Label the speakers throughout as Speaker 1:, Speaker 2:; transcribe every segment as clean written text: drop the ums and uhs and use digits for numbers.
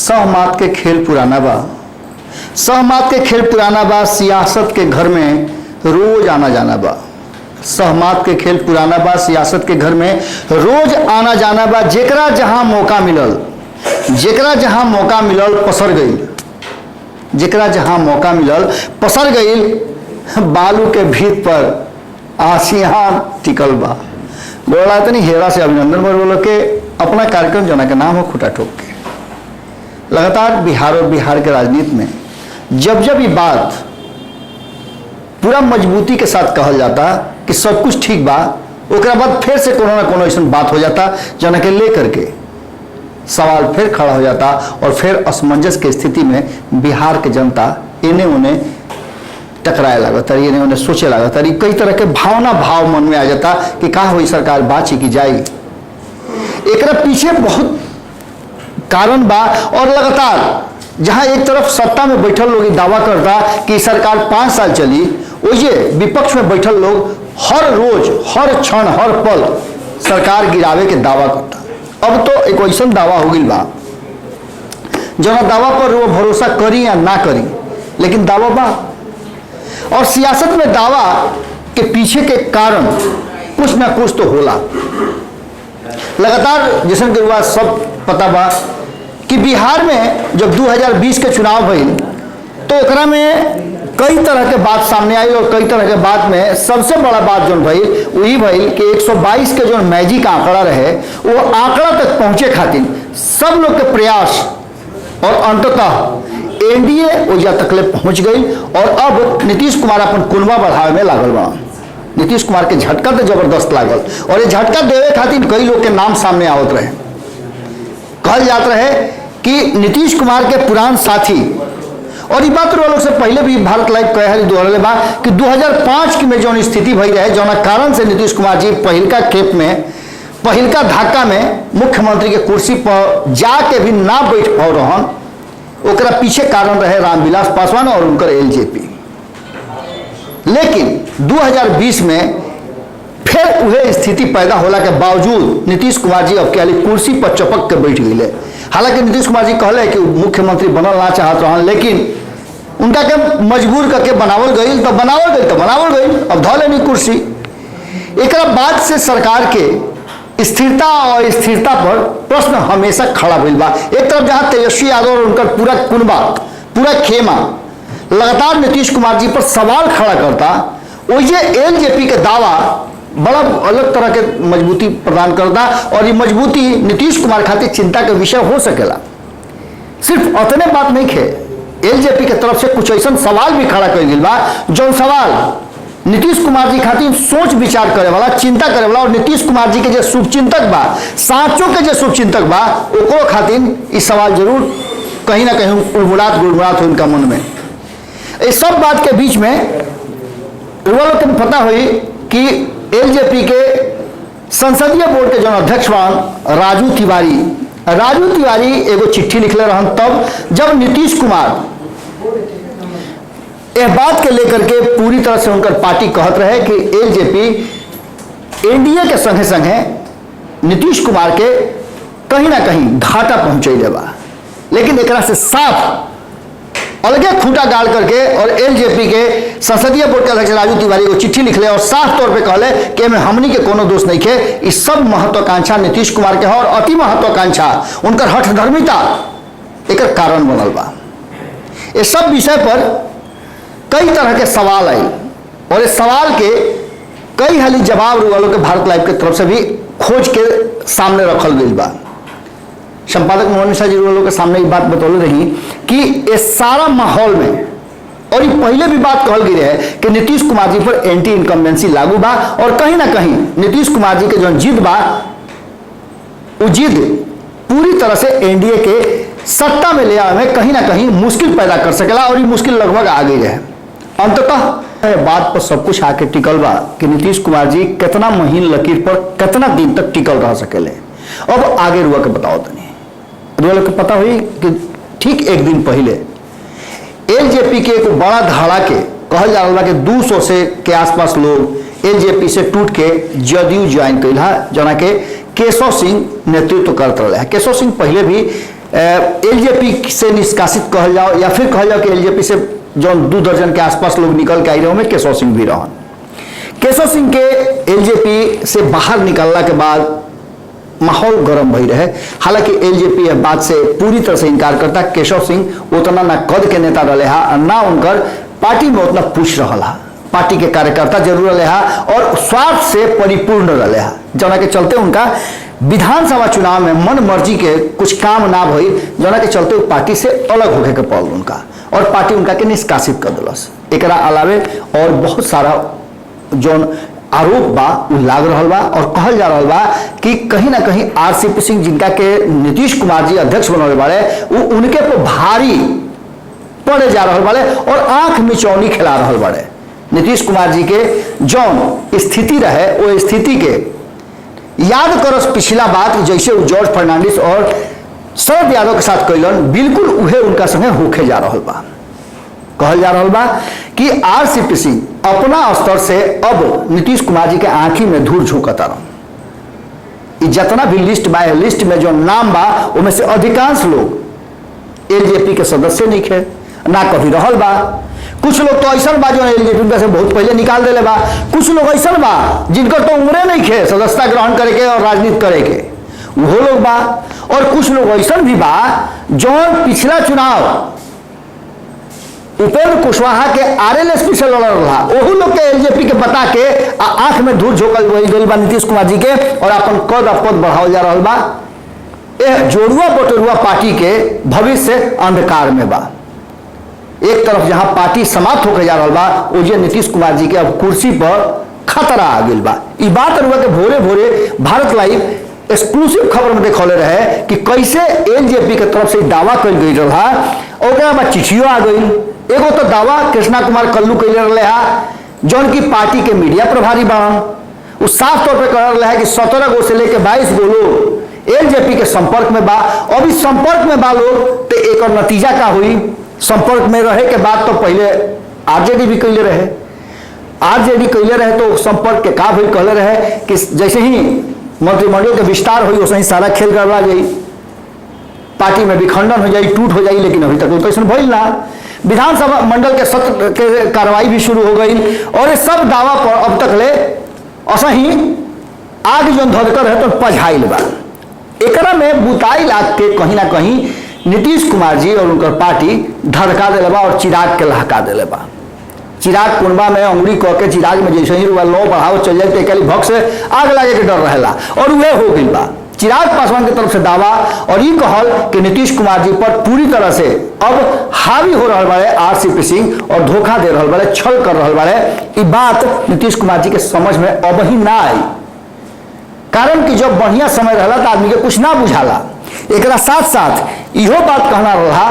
Speaker 1: सहमात के खेल पुराना बा। सहमात के खेल पुराना बा, सियासत के घर में रोज आना जाना बा। सहमात के खेल पुराना बा, सियासत के घर में रोज आना जाना बा। जेकरा जहां मौका मिलल, जेकरा जहां मौका मिलल पसर गई, जेकरा जहां मौका मिलल पसर गई। बालू के भीत पर आसियां टिकल बा। बोला तनी हेरा से अभिनंदन बोलो के अपना कार्यक्रम जना के नाम हो खुटा ठोक के। लगातार बिहार और बिहार के राजनीति में जब जब ये बात पूरा मजबूती के साथ कहल जाता कि सब कुछ ठीक बा, ओकरा बाद फिर से कोनो ना कोनो ऐसा बात हो जाता जना के लेकर के सवाल फिर खड़ा हो जाता और फिर असमंजस के स्थिति में बिहार के जनता इन्हें उन्हें टकराए लागता, इन्हें उन्हें सोचे लागता, कई तरह के भाव मन में आ जाता कि का हुई सरकार बाची की जाई। एकरा पीछे बहुत कारण बा और लगातार जहां एक तरफ सत्ता में बैठल लोग दावा करता कि सरकार 5 साल चली, वही विपक्ष में बैठल लोग हर रोज हर क्षण हर पल सरकार गिरावे के दावा करता। अब तो एक ऐसा दावा हो गई बा जना दावा पर वो भरोसा करी या ना करी, लेकिन दावा बा। और सियासत में दावा के पीछे के कारण कुछ ना कुछ तो होला। लगातार जैसन के बात सब पता बा कि बिहार में जब 2020 के चुनाव भइल तो एकरा में कई तरह के बात सामने आई और कई तरह के बात में सबसे बड़ा बात जो भइल वही भइल कि 122 के जो मैजिक आंकड़ा रहे वो आंकड़ा तक पहुंचे खातिर सब लोग के प्रयास और अंततः एनडीए ओजा तकले पहुंच गई। और अब नीतीश कुमार अपन कुनबा बढ़ावे में लागल बा। नीतीश कुमार के झटका तो जबरदस्त लागल और ये झटका देवे खातिर कई लोग के नाम सामने आवत रहे। कहल जात रहे कि नीतीश कुमार के पुरान साथी, और ये बात लोग से पहले भी भारत लाइव कहे दोहरले बा कि 2005 की में जो स्थिति भई रहे जौना कारण से नीतीश कुमार जी पहिलका खेप में पहिलका धक्का में मुख्यमंत्री के कुर्सी पर जाके भी ना बैठ पाओ रहन, ओकरा पीछे कारण रहे रामविलास पासवान और उनकर एलजेपी। लेकिन 2020 में फिर वह स्थिति पैदा होला के बावजूद नीतीश कुमार जी अब के कुर्सी पर चपक के बैठ गए। हालांकि नीतीश कुमार जी कहले कि मुख्यमंत्री बनल ना चाहत रहन, लेकिन उनका के मजबूर करके बनावल गई तो बनावल गई, अब धो लेनी कुर्सी। एक बाद से सरकार के स्थिरता और स्थिरता पर प्रश्न हमेशा खड़ा भइल बा। एक तरफ जहां तेजस्वी यादव और उनका पूरा कुनबा पूरा खेमा लगातार नीतीश कुमार जी पर सवाल खड़ा करता, वही एलजेपी के दावा बड़ा अलग तरह के मजबूती प्रदान करता और ये मजबूती नीतीश कुमार खातिर चिंता के विषय हो सकेला। सिर्फ उतने बात नहीं खे, एलजेपी के तरफ से कुछ ऐसा सवाल भी खड़ा कर गई बा जो सवाल नीतीश कुमार जी खातिर सोच विचार करे वाला, चिंता करे वाला और नीतीश कुमार जी के जो शुभचिंतक बा, साँचों के जो शुभचिंतक बा, ओकरो खातिर इस सवाल जरूर कहीं ना कहीं उड़मुड़ात गुड़मुड़ात हो उनका मन में। इस सब बात के बीच में लोग को पता हुई कि एलजेपी के संसदीय बोर्ड के जो अध्यक्ष बन राजू तिवारी एगो चिट्ठी लिखले रहन तब जब नीतीश कुमार यह बात के लेकर के पूरी तरह से उनकर पार्टी कहत रहे कि एलजेपी एनडीए के संगे संगे नीतीश कुमार के कहीं ना कहीं घाटा पहुंचैले बा। लेकिन एकरा से साफ अलगे खूंटा गाड़ करके और एलजेपी के संसदीय बोर्ड के अध्यक्ष राजू तिवारी को चिट्ठी लिखले और साफ तौर पे कहले कि में हमनी के कोनो दोष नहीं खे, इस सब महत्वाकांक्षा नीतीश कुमार के और अति महत्वाकांक्षा उनकर हठधर्मिता एक कारण बनल बा। इस सब विषय पर कई तरह के सवाल आई और इस सवाल के कई हाली जवाब वालों के भारत लाइव के तरफ से भी खोज के सामने रखल गई बा। संपादक मोहन मिश्रा जी वालों के सामने ये बात बतौले रही कि इस सारा माहौल में और ये पहले भी बात कहल गई है कि नीतीश कुमार जी पर एंटी इनकम्बेंसी लागू बा और कहीं ना कहीं नीतीश कुमार जी के जो जिद बा वो जिद पूरी तरह से एनडीए के सत्ता में ले आने में कहीं ना कहीं मुश्किल पैदा कर सकेला और ये मुश्किल लगभग आ गई है। अंततः बात पर सब कुछ आके टिकल बा कि नीतीश कुमार जी कितना महीन लकीर पर कितना दिन तक टिकल रह सकेले। अब आगे रुआ के बताओ तनी रुआ के पता हुई कि ठीक एक दिन पहले एलजेपी के एक बड़ा धड़ा के कहल जा रहा कि 200 से के आसपास लोग एलजेपी से टूट के जदयू ज्वाइन कैला, जना के केशव सिंह नेतृत्व करते रहे। केशव सिंह पहले भी एलजेपी से निष्कासित कहल जाओ या फिर कहल जाओ कि एलजेपी से जो 2 दर्जन के आसपास लोग निकल के आई रहे में केशव सिंह भी रहन। केशव सिंह के एलजेपी से बाहर निकलने के बाद माहौल गर्म भई रहे। हालांकि एलजेपी यह बात से पूरी तरह से इनकार करता। केशव सिंह उतना ना कद के नेता रहे हा, ना उनकर पार्टी में उतना पुश रहा, पार्टी के कार्यकर्ता जरूर रहे हा और स्वार्थ से परिपूर्ण रहे हा, जना के चलते उनका विधानसभा चुनाव में मन मर्जी के कुछ काम ना भई, जना के चलते पार्टी से अलग होके के पड़ल उनका और पार्टी उनका के निष्कासित कर दिलस। एकरा अलावे और बहुत सारा जो आरोप बा उ लाग रहा बा और कहल जा रहा बा कि कहीं ना कहीं आरसीपी सिंह जिनका के नीतीश कुमार जी अध्यक्ष बनौले बाड़े वो उनके पर भारी पड़े जा रहा बाड़े और आंख मिचौनी खिला रहा बाड़े। नीतीश कुमार जी के जौन स्थिति रहे वो स्थिति के याद करस पिछला बात जैसे वो जॉर्ज फर्नांडिस और शरद यादव के साथ कैलन, बिल्कुल उहे उनका संगे होके जा रहा बा। कहल जा रहा बा कि आरसीपी सिंह अपना स्तर से अब नीतीश कुमार जी के आंखी में धूल झोंकता रहा। जितना भी लिस्ट बा, लिस्ट में जो नाम बा उनमें से अधिकांश लोग एलजेपी के सदस्य नहीं थे, ना कभी रहल बा। कुछ लोग तो ऐसा बा जो एलजेपी से बहुत पहले निकाल देले बा, कुछ लोग ऐसा बा जिनकर तो उम्रे नहीं थे सदस्यता ग्रहण करे के और राजनीति करे के, वो लोग बा। और कुछ लोग ऐसा भी बा जो पिछला चुनाव उपेंद्र कुशवाहा के आरएलएसपी से लड़ रहा, वही लोग के एलजेपी के बता के आंख में धूल झोंकल गई बा नीतीश कुमार जी के और अपन कद अपद बढ़ावल जा रहा बा। यह जोड़ुआ बटोरुआ पार्टी के भविष्य अंधकार में बा। एक तरफ जहां पार्टी समाप्त होकर जा रहा बा, ओजे नीतीश कुमार जी के अब कुर्सी पर खतरा आ गई बा। ई बात रुआ के भोरे भोरे भारत लाइव एक्सक्लूसिव खबर में देखौले रहे कि कैसे एलजेपी के तरफ से दावा कल गई रहा और चिट्ठियों आ गई। एगो तो दावा कृष्णा कुमार कल्लू कैले रहे हा जौन की पार्टी के मीडिया प्रभारी बन, वो साफ तौर पे कह रहा है कि 17 गो से लेकर 22 गो लोग एलजेपी के संपर्क में बा। अब इस संपर्क में बा लोग तो एक नतीजा का हुई, संपर्क में रहे के बाद तो पहले आरजेडी भी कैले रहे, आरजेडी कैले रहे तो संपर्क के का हुई कहले रहे कि जैसे ही मंत्रिमंडल के विस्तार हुई वैसे ही सारा खेल गड़बड़ा जाई, पार्टी में विखंडन हो जाई, टूट हो जाई। लेकिन अभी तक तो ऐसा भइल ना। विधानसभा मंडल के सत्र के कार्रवाई भी शुरू हो गई और ये सब दावा पर अब तक ले असही आग जो धधकर है तो पझाइल बा। एकरा में बुताई लाग के कहीं ना कहीं नीतीश कुमार जी और उनकर पार्टी धड़का दिले बा और चिराग के लहका दिले बा। चिराग कुंडा में अंगुरी कह के चिराग में जैसे ही लो बढ़ाव चल जाए तो एक भक्त से आग लगे के डर रहेला और वह हो गई बा। चिराग पासवान की तरफ से दावा और ये कहल कि नीतीश कुमार जी पर पूरी तरह से अब हावी हो रहा बारे आरसीपी सिंह और धोखा दे रहा बारे, छल कर रहा बारे। ये बात नीतीश कुमार जी के समझ में अब ही ना आई, कारण कि जब बढ़िया समय रहा तो आदमी के कुछ ना बुझाला। एक साथ साथ इहो बात कहना रहा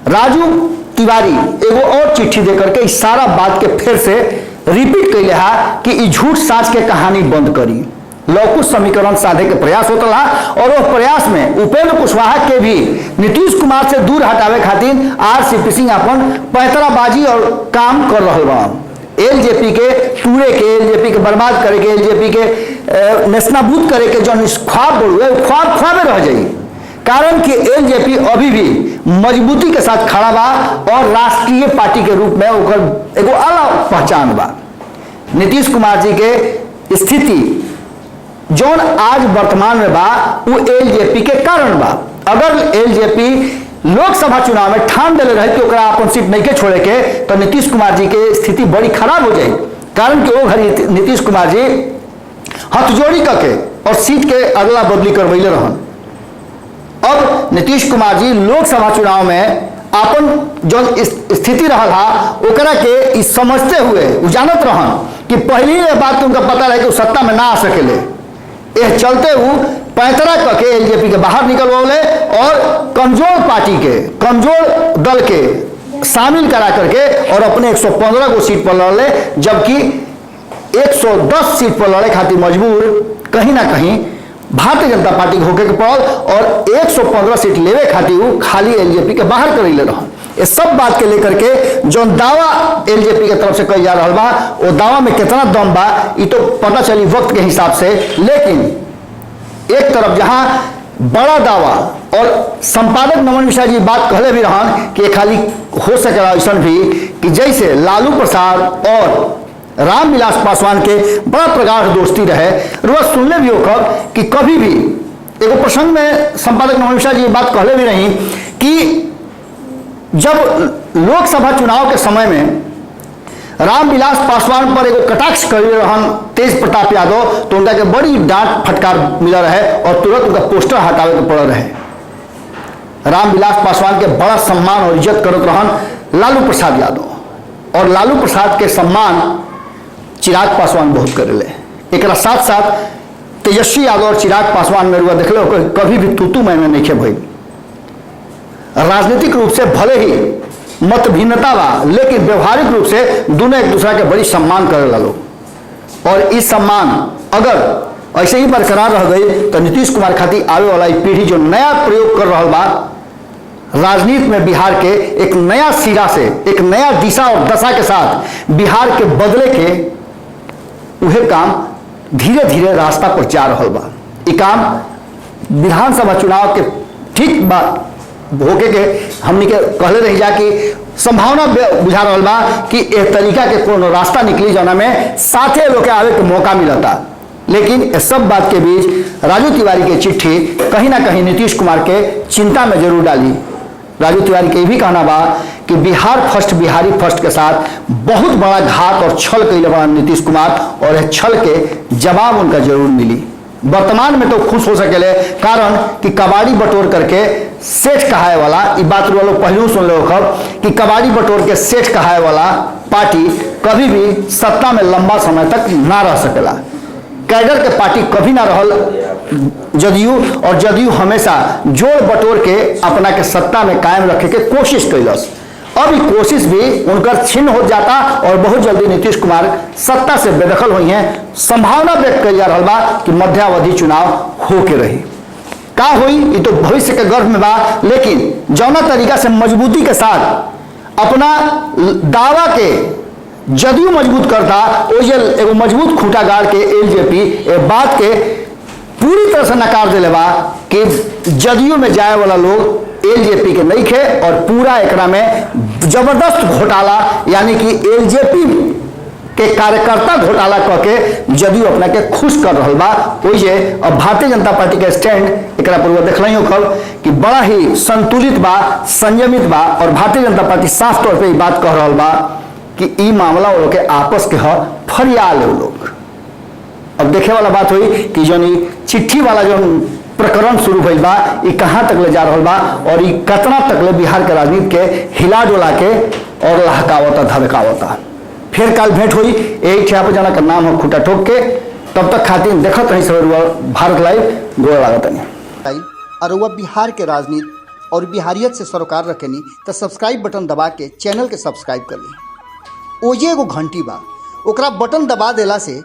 Speaker 1: राजू तिवारी एगो और चिट्ठी दे करके इस सारा बात के फिर से रिपीट कैले हा कि झूठ साच के कहानी बंद करी, लौकुश समीकरण साधे के प्रयास होता रहा और वो प्रयास में उपेंद्र कुशवाहा के भी नीतीश कुमार से दूर हटावे खातिर आरसीपी सिंह अपन पैतराबाजी और काम कर रहा बा। एलजेपी के टूरे के, एलजेपी के बर्बाद करे के, एलजेपी के नेस्तनाबूद करे के जो ख्वाब बढ़ुए ख्वाब ख्वाबे रह जाई, कारण कि एलजेपी अभी भी मजबूती के साथ खड़ा बा और राष्ट्रीय पार्टी के रूप में ओकर एगो अलग पहचान बा। नीतीश कुमार जी के स्थिति जौन आज वर्तमान में बा वो एलजेपी के कारण बा। अगर एलजेपी लोकसभा चुनाव में ठान दिले रहे कि ओकरा अपन सीट नहीं के छोड़े के तो नीतीश कुमार जी के स्थिति बड़ी खराब हो जाए, कारण कि वो घड़ी नीतीश कुमार जी हथजोड़ी करके और सीट के अदला बदली करवैले रहन। अब नीतीश कुमार जी लोकसभा चुनाव में अपन जो स्थिति रहा ओकरा के समझते हुए जानत रहन कि पहली बात उनका पता रहे कि वो सत्ता में ना आ सकेले, यह चलते वो पैतरा करके एलजेपी के बाहर निकलवले और कमजोर पार्टी के, कमजोर दल के शामिल करा करके और अपने 115 को सीट पर लड़ले, जबकि 110 सीट पर लड़े खातिर मजबूर कहीं ना कहीं भारतीय जनता पार्टी के होके के पड़ल और 115 सीट लेवे खातिर वो खाली एलजेपी के बाहर कर ले रहा। ये सब बात के लेकर के जो दावा एलजेपी के तरफ से कही जा रहा बा वो दावा में कितना दम बा ये तो पता चली वक्त के हिसाब से। लेकिन एक तरफ जहां बड़ा दावा। और संपादक नमन मिश्रा जी बात कहले भी रहन कि खाली हो सकेला ऐसा भी कि जैसे लालू प्रसाद और रामविलास पासवान के बड़ा प्रगाढ़ दोस्ती रहे। रुआ सुनले भी होकर कि कभी भी एगो प्रसंग में संपादक नमन मिश्रा जी बात कहले भी रही कि जब लोकसभा चुनाव के समय में रामविलास पासवान पर एगो कटाक्ष कर रहन तेज प्रताप यादव, तो उनका के बड़ी डांट फटकार मिला रहे और तुरंत उनका पोस्टर हटावे के पड़ रहे। रामविलास पासवान के बड़ा सम्मान और इज्जत करत रहन लालू प्रसाद यादव, और लालू प्रसाद के सम्मान चिराग पासवान बहुत करेले। एक साथ साथ तेजस्वी यादव और चिराग पासवान में रुआ देखले कभी भी तूतू मैं नहीं खे भई। राजनीतिक रूप से भले ही मत भिन्नता बा, लेकिन व्यवहारिक रूप से दोनों एक दूसरा के बड़ी सम्मान करे लो। और इस सम्मान अगर ऐसे ही बरकरार रह गई तो नीतीश कुमार खातिर आवे वाला पीढ़ी जो नया प्रयोग कर रहा बा राजनीति में, बिहार के एक नया सिरा से एक नया दिशा और दशा के साथ बिहार के बदले के उहे काम धीरे धीरे रास्ता पर जा रहा बा। ये काम विधानसभा चुनाव के ठीक बा होके के हमनी के कहले रह जा कि संभावना बुझा रहा बा कि एक तरीका के कोनो रास्ता निकली जाना में साथे लोग के आवे के मौका मिलता। लेकिन इस सब बात के बीच राजू तिवारी की चिट्ठी कहीं ना कहीं नीतीश कुमार के चिंता में जरूर डाली। राजू तिवारी के भी कहना बा कि बिहार फर्स्ट बिहारी फर्स्ट के साथ बहुत बड़ा घात और छल कैले बा नीतीश कुमार, और यह छल के जवाब उनका जरूर मिली। वर्तमान में तो खुश हो सकेले, कारण कि कबाड़ी बटोर करके सेठ कहाए वाला, ये बात लोग पहलू सुन लो कि कबाड़ी बटोर के सेठ कहाए वाला पार्टी कभी भी सत्ता में लंबा समय तक ना रह सकेला। कैडर के पार्टी कभी ना रहल जदयू, और जदयू हमेशा जोड़ बटोर के अपना के सत्ता में कायम रखे के कोशिश कैलस। अब ये कोशिश भी उनकर छिन्न हो जाता और बहुत जल्दी नीतीश कुमार सत्ता से बेदखल हुई हैं। संभावना व्यक्त करी जा रहा बा कि मध्यावधि चुनाव हो के रही। का हुई ये तो भविष्य के गर्भ में बा, लेकिन जौना तरीका से मजबूती के साथ अपना दावा के जदयू मजबूत करता, ओजे एगो मजबूत खूंटा गाड़ के एलजेपी ए बात के पूरी तरह से नकार दिले बा कि जदयू में जाए वाला लोग एलजेपी के नहीं खे, और पूरा एकरा में जबरदस्त घोटाला यानी कि एलजेपी के कार्यकर्ता घोटाला करके जदयू अपना के खुश कर रहा बा। ओइसे अब भारतीय जनता पार्टी के स्टैंड एकरा पूर्व देखल हो कल कि बड़ा ही संतुलित बा, संयमित बा, और भारतीय जनता पार्टी साफ तौर पर ये बात कह रहा बा कि ई मामला वो के आपस के ह फरिया ले लोग। अब देखे वाला बात हुई कि जो चिट्ठी वाला जो प्रकरण शुरू भइल बा ये कहाँ तक ले जा रहा बा, और ये कतना तक ले बिहार के राजनीति के हिला डोला के और लहकावता धड़कावता। फिर कल भेंट हुई यही ठिया जना का नाम हो खूटा ठोक के। तब तक खातिर देखत रही सब भारत लाइव गोड़ लागत नहीं। और वह बिहार के राजनीति और बिहारियत से सरोकार रखेनी तो सब्सक्राइब बटन दबा के चैनल के सब्सक्राइब कर ली। ओजे एगो घंटी बा, ओकरा बटन दबा देला से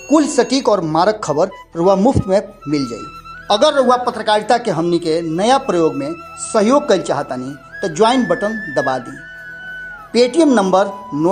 Speaker 1: कुल सटीक और मारक खबर रुआ मुफ्त में मिल जाई। अगर रुआ पत्रकारिता के हमनी के नया प्रयोग में सहयोग कर चाहतानी तो ज्वाइन बटन दबा दी। Paytm number